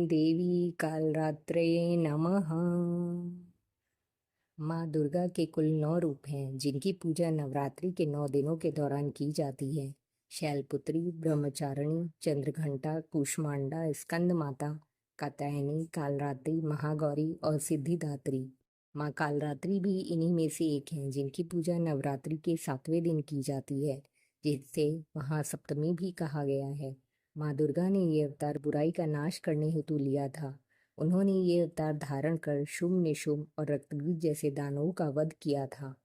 देवी कालरात्रे नमः। माँ दुर्गा के कुल 9 रूप हैं जिनकी पूजा नवरात्रि के 9 दिनों के दौरान की जाती है। शैलपुत्री, ब्रह्मचारिणी, चंद्रघंटा, कूष्मांडा, स्कंद माता, कात्यायनी, कालरात्रि, महागौरी और सिद्धिदात्री। माँ कालरात्रि भी इन्हीं में से एक हैं जिनकी पूजा नवरात्रि के 7वें दिन की जाती है, जिसे महासप्तमी भी कहा गया है। माँ दुर्गा ने ये अवतार बुराई का नाश करने हेतु लिया था। उन्होंने ये अवतार धारण कर शुंभ, निशुंभ और रक्तबीज जैसे दानवों का वध किया था।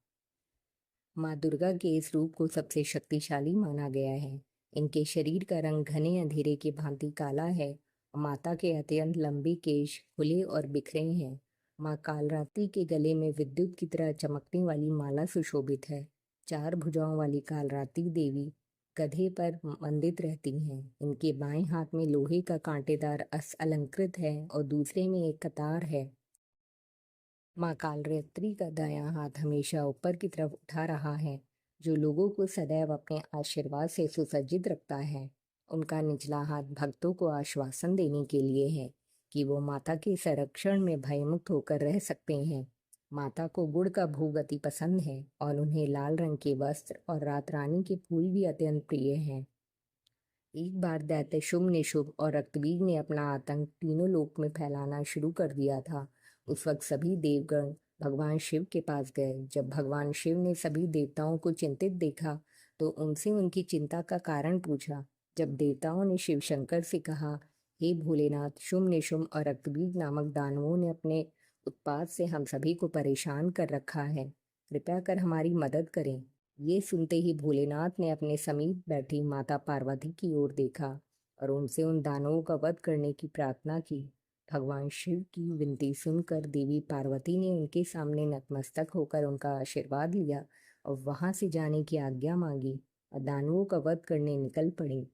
माँ दुर्गा के इस रूप को सबसे शक्तिशाली माना गया है। इनके शरीर का रंग घने अंधेरे के भांति काला है और माता के अत्यंत लंबे केश खुले और बिखरे हैं। माँ कालरात्रि के गले में विद्युत की तरह चमकने वाली माला सुशोभित है। 4 भुजाओं वाली कालरात्रि देवी गधे पर मंडित रहती हैं। इनके बाएं हाथ में लोहे का कांटेदार अस्त्र अलंकृत है और दूसरे में एक कतार है। माँ कालरात्रि का दायां हाथ हमेशा ऊपर की तरफ उठा रहा है, जो लोगों को सदैव अपने आशीर्वाद से सुसज्जित रखता है। उनका निचला हाथ भक्तों को आश्वासन देने के लिए है कि वो माता के संरक्षण में भयमुक्त होकर रह सकते हैं। माता को गुड़ का भोग अति पसंद है और उन्हें लाल रंग के वस्त्र और रात रानी के फूल भी अत्यंत प्रिय हैं। एक बार दैत्य शुंभ, निशुंभ और रक्तबीज ने अपना आतंक तीनों लोक में फैलाना शुरू कर दिया था। उस वक्त सभी देवगण भगवान शिव के पास गए। जब भगवान शिव ने सभी देवताओं को चिंतित देखा तो उनसे उनकी चिंता का कारण पूछा। जब देवताओं ने शिव शंकर से कहा, हे भोलेनाथ, शुंभ, निशुंभ और रक्तबीज नामक दानवों ने अपने उत्पात से हम सभी को परेशान कर रखा है, कृपया कर हमारी मदद करें। ये सुनते ही भोलेनाथ ने अपने समीप बैठी माता पार्वती की ओर देखा और उनसे उन दानवों का वध करने की प्रार्थना की। भगवान शिव की विनती सुनकर देवी पार्वती ने उनके सामने नतमस्तक होकर उनका आशीर्वाद लिया और वहां से जाने की आज्ञा मांगी और दानवों का वध करने निकल पड़ी।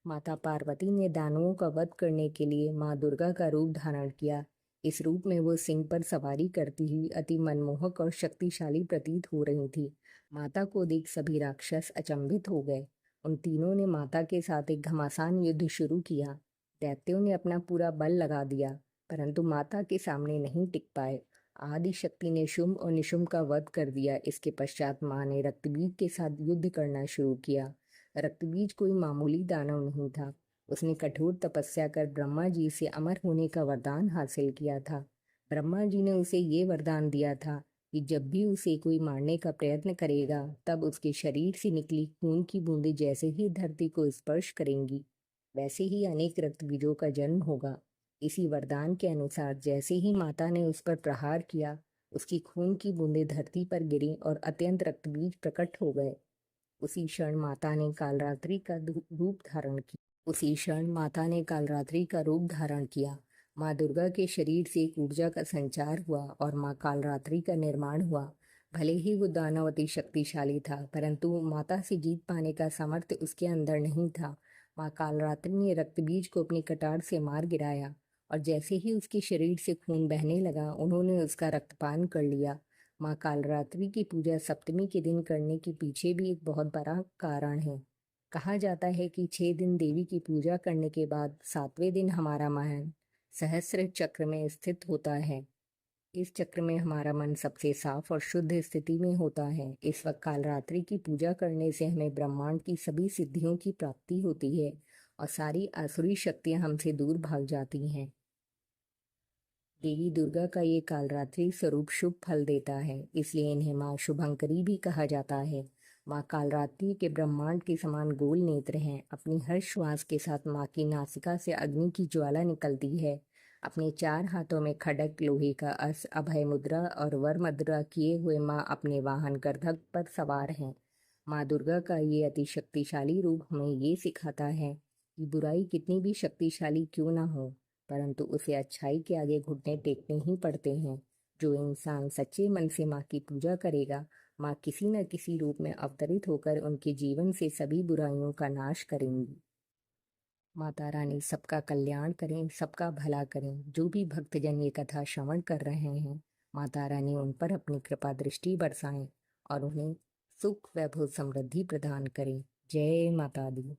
माता पार्वती ने दानवों का वध करने के लिए माँ दुर्गा का रूप धारण किया। इस रूप में वो सिंह पर सवारी करती हुई अति मनमोहक और शक्तिशाली प्रतीत हो रही थी। माता को देख सभी राक्षस अचंभित हो गए। उन तीनों ने माता के साथ एक घमासान युद्ध शुरू किया। दैत्यों ने अपना पूरा बल लगा दिया, परंतु माता के सामने नहीं टिक पाए। आदि शक्ति ने शुंभ और निशुंभ का वध कर दिया। इसके पश्चात माँ ने रक्तबीज के साथ युद्ध करना शुरू किया। रक्तबीज कोई मामूली दानव नहीं था। उसने कठोर तपस्या कर ब्रह्मा जी से अमर होने का वरदान हासिल किया था। ब्रह्मा जी ने उसे ये वरदान दिया था कि जब भी उसे कोई मारने का प्रयत्न करेगा, तब उसके शरीर से निकली खून की बूंदें जैसे ही धरती को स्पर्श करेंगी, वैसे ही अनेक रक्तबीजों का जन्म होगा। इसी वरदान के अनुसार जैसे ही माता ने उस पर प्रहार किया, उसकी खून की बूंदें धरती पर गिरी और अत्यंत रक्तबीज प्रकट हो गए। उसी क्षण माता ने कालरात्रि का रूप धारण किया। माँ दुर्गा के शरीर से एक ऊर्जा का संचार हुआ और माँ कालरात्रि का निर्माण हुआ। भले ही वो दानव अति शक्तिशाली था, परंतु माता से जीत पाने का सामर्थ्य उसके अंदर नहीं था। माँ कालरात्रि ने रक्तबीज को अपनी कटार से मार गिराया और जैसे ही उसके शरीर से खून बहने लगा, उन्होंने उसका रक्तपान कर लिया। माँ कालरात्रि की पूजा सप्तमी के दिन करने के पीछे भी एक बहुत बड़ा कारण है। कहा जाता है कि 6 दिन देवी की पूजा करने के बाद 7वें दिन हमारा मन सहस्त्र चक्र में स्थित होता है। इस चक्र में हमारा मन सबसे साफ और शुद्ध स्थिति में होता है। इस वक्त कालरात्रि की पूजा करने से हमें ब्रह्मांड की सभी सिद्धियों की प्राप्ति होती है और सारी आसुरी शक्तियां हमसे दूर भाग जाती हैं। देवी दुर्गा का ये कालरात्रि स्वरूप शुभ फल देता है, इसलिए इन्हें माँ शुभंकरी भी कहा जाता है। माँ कालरात्रि के ब्रह्मांड के समान गोल नेत्र हैं। अपनी हर श्वास के साथ माँ की नासिका से अग्नि की ज्वाला निकलती है। अपने 4 हाथों में खड्ग, लोहे का अस्त्र, अभय मुद्रा और वर मुद्रा किए हुए माँ अपने वाहन गरुड़ पर सवार हैं। माँ दुर्गा का ये अति शक्तिशाली रूप हमें ये सिखाता है कि बुराई कितनी भी शक्तिशाली क्यों ना हो, परंतु उसे अच्छाई के आगे घुटने टेकने ही पड़ते हैं। जो इंसान सच्चे मन से माँ की पूजा करेगा, माँ किसी न किसी रूप में अवतरित होकर उनके जीवन से सभी बुराइयों का नाश करेंगी। माता रानी सबका कल्याण करें, सबका भला करें। जो भी भक्तजन ये कथा श्रवण कर रहे हैं, माता रानी उन पर अपनी कृपा दृष्टि बरसाएं और उन्हें सुख, वैभव, समृद्धि प्रदान करें। जय माता दी।